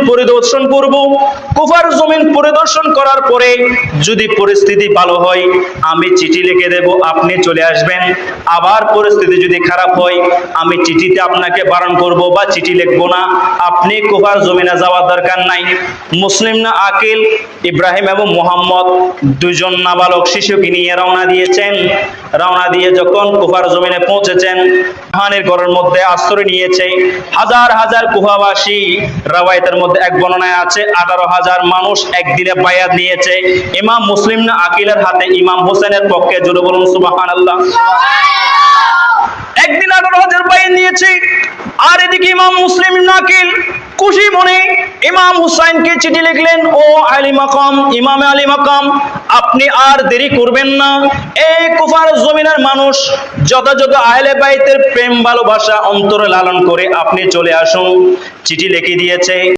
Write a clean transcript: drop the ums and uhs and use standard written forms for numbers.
পরিদর্শন করব। কুফার জমিন পরিদর্শন করার পরে যদি পরিস্থিতি ভালো হয় আমি চিঠি লিখে দেব, আপনি চলে আসবেন। আবার পরিস্থিতি যদি খারাপ হয় আমি চিঠিতে আপনাকে বারণ করব বা চিঠি লিখবো না, আপনি কুফার জমিনে যাওয়ার দরকার নাই। মুসলিম না আকিল ইব্রাহিম এবং মুহাম্মদ দুজন নাবালক শিশুকে নিয়ে রওনা দিয়েছেন। রওনা দিয়ে যখন কুফার জমিনে পৌঁছেছেন, হানের ঘরের মধ্যে আশ্রয় নিয়েছে হাজার হাজার কুফাবাসী। রাওয়ায়াতের মধ্যে এক বর্ণনায় আছে 18,000 মানুষ একদিনে বায়াত নিয়েছে ইমাম মুসলিম না আকিলের হাতে ইমাম হোসেনের পক্ষে। জোরে বলুন সুবহানাল্লাহ। একদিন 18,000 বায়াত নিয়েছে। আর এদিকে ইমাম মুসলিম না আকিল খুশি মনে ইমাম হুসাইনকে চিঠি লিখলেন, ও আলী মাকাম, ইমামে আলী মাকাম, আপনি আর দেরি করবেন না। এই কুফার জমিনের মানুষ যথাযথ আহলে বাইতের প্রেম ভালোবাসা অন্তরে লালন করে আপনি চলে আসুন। চিঠি লিখে দিয়েছে।